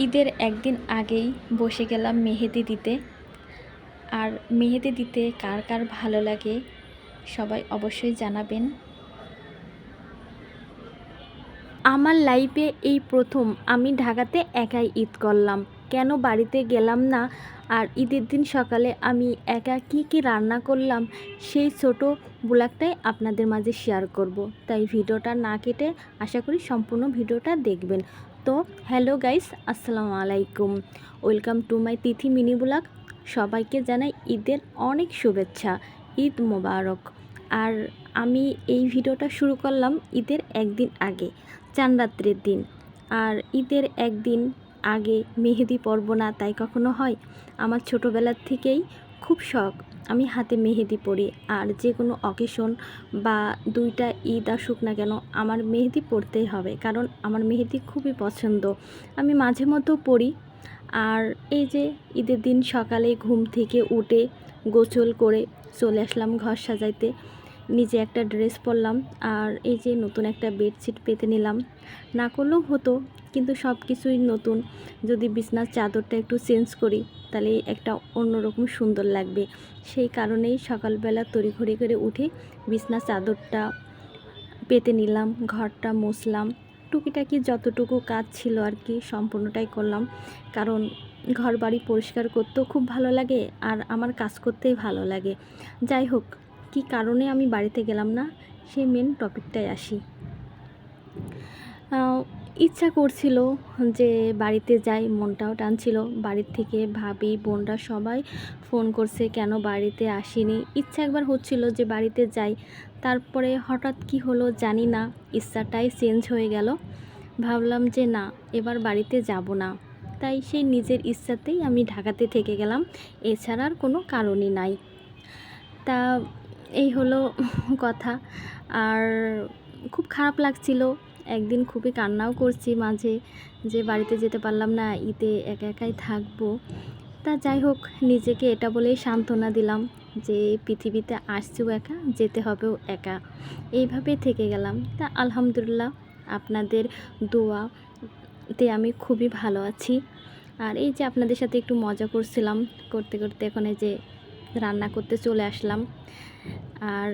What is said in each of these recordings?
ঈদের একদিন আগেই বসে গেলাম মেহেদি দিতে। আর মেহেদি দিতে কার কার ভালো লাগে সবাই অবশ্যই জানাবেন। আমার লাইফে এই প্রথম আমি ঢাকাতে একাই ঈদ করলাম। কেন বাড়িতে গেলাম না, আর ঈদের দিন সকালে আমি একা কি রান্না করলাম সেই ছোট ব্লগটাই আপনাদের মাঝে শেয়ার করব। তাই ভিডিওটা না কেটে আশা করি সম্পূর্ণ ভিডিওটা দেখবেন। তো হ্যালো গাইস, আসসালামু আলাইকুম, welcome to my Tithi mini blog. সবাইকে জানাই ঈদের অনেক শুভেচ্ছা, ঈদ মোবারক। আর আমি এই ভিডিওটা শুরু করলাম ঈদের একদিন আগে, চাঁদ রাত্রের দিন। আর ঈদের একদিন আগে মেহেদি পরব না তাই কখনো হয়? আমার ছোটোবেলার থেকেই খুব শখ আমি হাতে মেহেদি পরি। আর যে কোনো অকেশন বা দুইটা ঈদ আসুক না কেন আমার মেহেদি পরতেই হবে, কারণ আমার মেহেদি খুবই পছন্দ। আমি মাঝে মধ্যেও পরি। আর এই যে ঈদের দিন সকালে ঘুম থেকে উঠে গোসল করে চলে আসলাম ঘর সাজাইতে। নিজে একটা ড্রেস পরলাম, আর এই যে নতুন একটা বেডশিট পেতে নিলাম। না করলেও হতো, কিন্তু সব কিছুই নতুন। যদি বিছনার চাদরটা একটু চেঞ্জ করি তাহলে একটা অন্যরকম সুন্দর লাগবে। সেই কারণেই সকালবেলা তড়িঘড়ি করে উঠে বিছনার চাদরটা পেতে নিলাম, ঘরটা মুছলাম, টুকিটাকি যতটুকু কাজ ছিল আর কি সম্পূর্ণটাই করলাম। কারণ ঘর বাড়ি পরিষ্কার করতেও খুব ভালো লাগে, আর আমার কাজ করতেই ভালো লাগে। যাই হোক, কি কারণে আমি বাড়িতে গেলাম না সেই মেন টপিকটায় আসি। ইচ্ছা করছিল যে বাড়িতে যাই, মনটাও টানছিল। বাড়ির থেকে ভাবি বোনরা সবাই ফোন করছে কেন বাড়িতে আসিনি। ইচ্ছা একবার হচ্ছিল যে বাড়িতে যাই, তারপরে হঠাৎ কি হলো জানি না, ইচ্ছাটাই চেঞ্জ হয়ে গেল। ভাবলাম যে না, এবার বাড়িতে যাব না। তাই সেই নিজের ইচ্ছাতেই আমি ঢাকাতে থেকে গেলাম, এছাড়া আর কোনো কারণই নাই। তা এই হলো কথা। আর খুব খারাপ লাগছিল, একদিন খুবই কান্নাও করছি মাঝে, যে বাড়িতে যেতে পারলাম না, ঈদে একা একাই থাকবো। তা যাই হোক, নিজেকে এটা বলেই সান্ত্বনা দিলাম যে পৃথিবীতে আসছেও একা, যেতে হবেও একা, এইভাবে থেকে গেলাম। তা আলহামদুলিল্লাহ, আপনাদের দোয়াতে আমি খুবই ভালো আছি। আর এই যে আপনাদের সাথে একটু মজা করছিলাম, করতে করতে এখন এই যে রান্না করতে চলে আসলাম। আর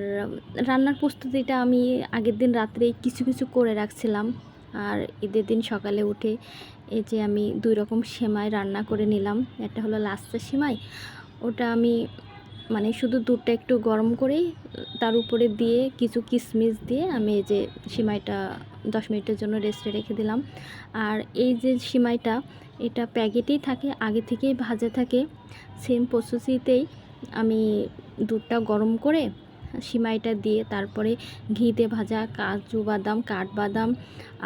রান্নার প্রস্তুতিটা আমি আগের দিন রাত্রে কিছু করে রাখছিলাম। আর ঈদের দিন সকালে উঠে এই যে আমি 2 রকম সেমাই রান্না করে নিলাম। একটা হলো লাচ্ছা সেমাই, ওটা আমি মানে শুধু দুধটা একটু গরম করে তার উপরে দিয়ে কিছু কিশমিশ দিয়ে আমি এই যে সেমাইটা 10 মিনিটের জন্য রেস্টে রেখে দিলাম। আর এই যে সেমাইটা, এটা প্যাকেটেই থাকে, আগে থেকেই ভাজা থাকে। সেম প্রসেসিতেই আমি দুধটা গরম করে সিমাইটা দিয়ে তারপরে ঘিতে ভাজা কাজু বাদাম, কাঠবাদাম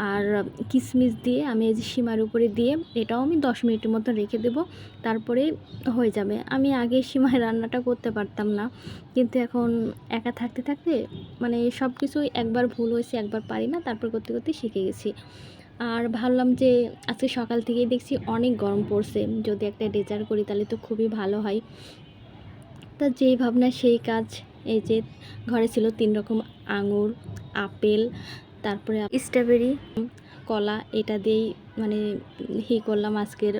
আর কিশমিশ দিয়ে আমি এই যে সিমাইয়ের উপরে দিয়ে এটাও আমি 10 মিনিটের মতো রেখে দেব, তারপরে হয়ে যাবে। আমি আগে সিমাই রান্নাটা করতে পারতাম না, কিন্তু এখন একা থাকতে থাকতে মানে সব কিছুই একবার ভুল হয়েছে, একবার পারি না, তারপর করতে করতে শিখে গেছি। আর ভাবলাম যে আজকে সকাল থেকেই দেখছি অনেক গরম পড়ছে, যদি একটা ডেজার্ট করি তাহলে তো খুবই ভালো হয়। তা যেই ভাবনা সেই কাজ। এই যে ঘরে ছিল 3 রকম আঙুর, আপেল, তারপরে স্ট্রবেরি, কলা, এটা দিয়েই মানে করলাম। আজকের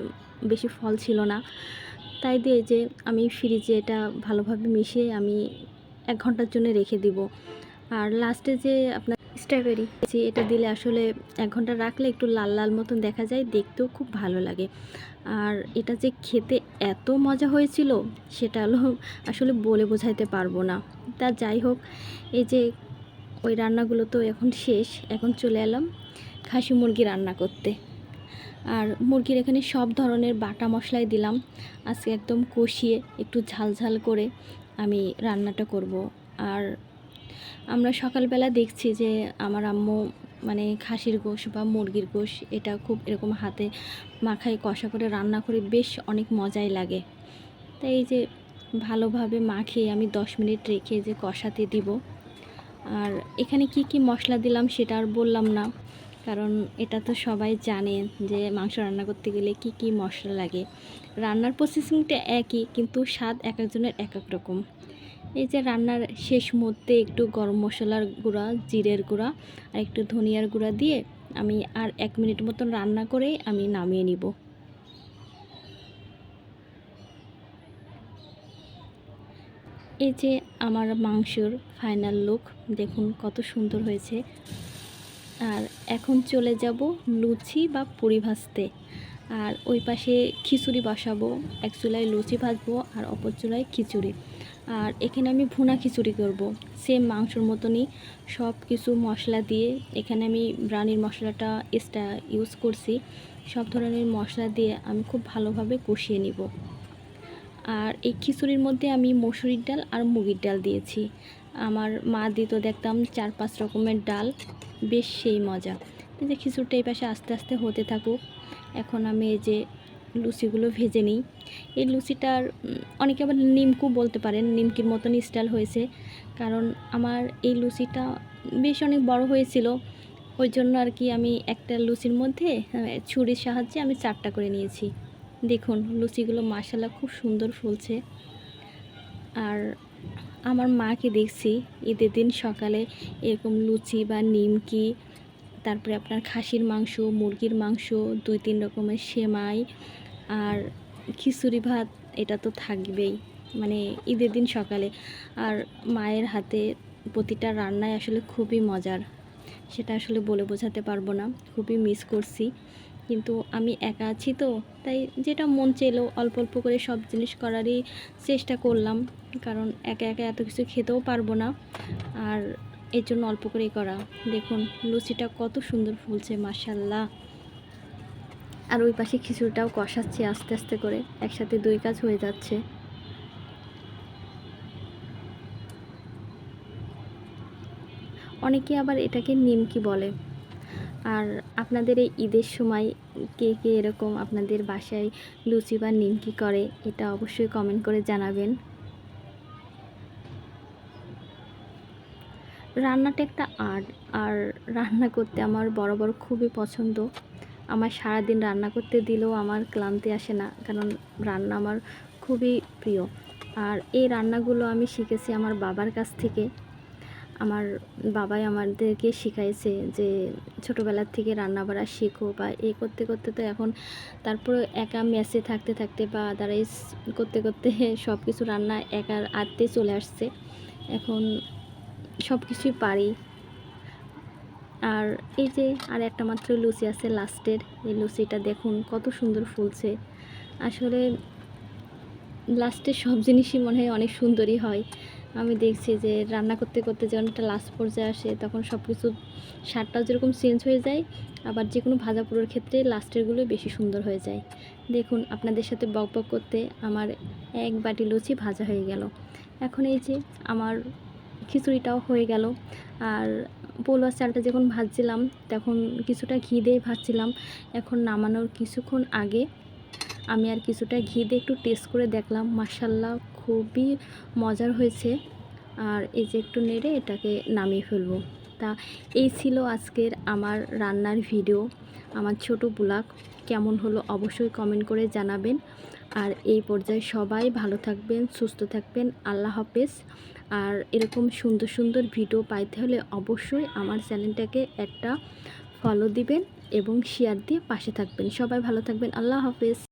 বেশি ফল ছিল না, তাই দিয়ে যে আমি ফ্রিজে এটা ভালোভাবে মিশিয়ে আমি 1 ঘন্টার জন্য রেখে দিব। আর লাস্টে যে আপনার স্ট্রবেরি এটা দিলে আসলে 1 ঘন্টা রাখলে একটু লাল লাল মতন দেখা যায়, দেখতেও খুব ভালো লাগে। আর এটা যে খেতে এত মজা হয়েছিল সেটা হলো আসলে বলে বোঝাইতে পারবো না। তা যাই হোক, এই যে ওই রান্নাগুলো তো এখন শেষ, এখন চলে এলাম খাসি মুরগি রান্না করতে। আর মুরগির এখানে সব ধরনের বাটা মশলাই দিলাম। আজকে একদম কষিয়ে একটু ঝাল ঝাল করে আমি রান্নাটা করব। আর আমরা সকালবেলা দেখছি যে আমার আম্মু মানে খাসির গোশ বা মুরগির গোশ এটা খুব এরকম হাতে মাখায় কষা করে রান্না করে বেশ অনেক মজাই লাগে। তাই এই যে ভালোভাবে মাখিয়ে আমি 10 মিনিট রেখে যে কষাতে দিব। আর এখানে কি মশলা দিলাম সেটা আর বললাম না, কারণ এটা তো সবাই জানে যে মাংস রান্না করতে গেলে কি মশলা লাগে। রান্নার প্রসেসিংটা একই, কিন্তু স্বাদ এক একজনের এক এক রকম। এই যে রান্নার শেষ মুহূর্তে একটু গরম মশলার গুঁড়া, জিরের গুঁড়া আর একটু ধনিয়ার গুঁড়া দিয়ে আমি আর 1 মিনিট মতন রান্না করে আমি নামিয়ে নিব। এই যে আমার মাংসর ফাইনাল লুক, দেখুন কত সুন্দর হয়েছে। আর এখন চলে যাব লুচি বা পুরি ভাজতে। আর ওই পাশে খিচুড়ি বসাবো, এক চুলায় লুচি ভাজবো আর অপর চুলায় খিচুড়ি। আর এখানে আমি ভুনা খিচুড়ি করব, সেম মাংসর মতনই সব কিছু মশলা দিয়ে। এখানে আমি রানির মশলাটা ইউজ করছি। সব ধরনের মশলা দিয়ে আমি খুব ভালোভাবে কষিয়ে নিব। আর এই খিচুড়ির মধ্যে আমি মসুরির ডাল আর মুগের ডাল দিয়েছি। আমার মা দিত দেখতাম 4-5 রকমের ডাল, বেশ সেই মজা। এই যে খিচুড়িটা এই পাশে আস্তে আস্তে হতে থাকুক। এখন আমি এই যে লুচিগুলো ভেজে নিই। এই লুচিটার অনেকে আবার নিমকু বলতে পারেন, নিমকির মতন স্টাইল হয়েছে। কারণ আমার এই লুচিটা বেশ অনেক বড় হয়েছিল, ওই জন্য আর কি আমি একটা লুচির মধ্যে ছুরির সাহায্যে আমি 4টা করে নিয়েছি। দেখুন লুচিগুলো মাশাআল্লাহ খুব সুন্দর ফুলছে। আর আমার মাকে দেখছি ঈদের দিন সকালে এরকম লুচি বা নিমকি, তারপরে আপনার খাসির মাংস, মুরগির মাংস, 2-3 রকমের সেমাই আর খিচুড়ি ভাত, এটা তো থাকবেই মানে ঈদের দিন সকালে। আর মায়ের হাতে প্রতিটা রান্নাই আসলে খুবই মজার, সেটা আসলে বলে বোঝাতে পারবো না। খুবই মিস করছি, কিন্তু আমি একা আছি তো, তাই যেটা মন চাইলো অল্প অল্প করে সব জিনিস করারই চেষ্টা করলাম। কারণ একা একা এত কিছু খেতেও পারবো না, আর এর জন্য অল্প করেই করা। দেখুন লুচিটা কত সুন্দর ফুলছে মাশাআল্লাহ। আর ওই পাশে খিচুড়িটাও কষাচ্ছি আস্তে আস্তে করে, একসাথে 2 কাজ হয়ে যাচ্ছে। অনেকে আবার এটাকে নিমকি বলে। আর আপনাদের এই ঈদের সময় কে কে এরকম আপনাদের বাসায় লুচি বা নিমকি করে, এটা অবশ্যই কমেন্ট করে জানাবেন। রান্নাটা একটা আর্ট, আর রান্না করতে আমার বরাবর খুবই পছন্দ। আমার সারাদিন রান্না করতে দিলেও আমার ক্লান্তি আসে না, কারণ রান্না আমার খুবই প্রিয়। আর এই রান্নাগুলো আমি শিখেছি আমার বাবার কাছ থেকে। আমার বাবাই আমাদেরকে শিখাইছে যে ছোটোবেলার থেকে রান্না বাড়া শেখো, বা এই করতে করতে তো এখন তারপরে একা মেসে থাকতে থাকতে বা আদারাইজ করতে করতে সব কিছু রান্না একার আয়ত্তে চলে আসছে। এখন সব কিছুই পারি। আর এই যে আর একটা মাত্র লুচি আছে লাস্টের, এই লুচিটা দেখুন কত সুন্দর ফুলছে। আসলে লাস্টের সব জিনিসই মনে হয় অনেক সুন্দরই হয়। আমি দেখছি যে রান্না করতে করতে যখন একটা লাস্ট পর্যায়ে আসে, তখন সব কিছু স্বাদটাও যেরকম চেঞ্জ হয়ে যায়, আবার যে কোনো ভাজা পোড়ার ক্ষেত্রে লাস্টেরগুলো বেশি সুন্দর হয়ে যায়। দেখুন আপনাদের সাথে বক বক করতে আমার 1 বাটি লুচি ভাজা হয়ে গেল। এখন এই যে আমার খিচুড়িটাও হয়ে গেল। আর পোলাও চালটা যখন ভাজছিলাম তখন কিছুটা ঘি দিয়ে ভাজছিলাম। এখন নামানোর কিছুক্ষণ আগে আমি আর কিছুটা ঘি দিয়ে একটু টেস্ট করে দেখলাম, মাশাআল্লাহ খুবই মজার হয়েছে। আর এই যে একটু নেড়ে এটাকে নামিয়ে ফেলবো। তা এই ছিল আজকের আমার রান্নার ভিডিও, আমার ছোট ব্লগ। কেমন হলো অবশ্যই কমেন্ট করে জানাবেন। আর এই পর্যায়ে সবাই ভালো থাকবেন, সুস্থ থাকবেন। আল্লাহ হাফেজ। আর এরকম সুন্দর সুন্দর ভিডিও পাইতে হলে অবশ্যই আমার চ্যানেলটাকে একটা ফলো দিবেন এবং শেয়ার দিয়ে পাশে থাকবেন। সবাই ভালো থাকবেন। আল্লাহ হাফেজ।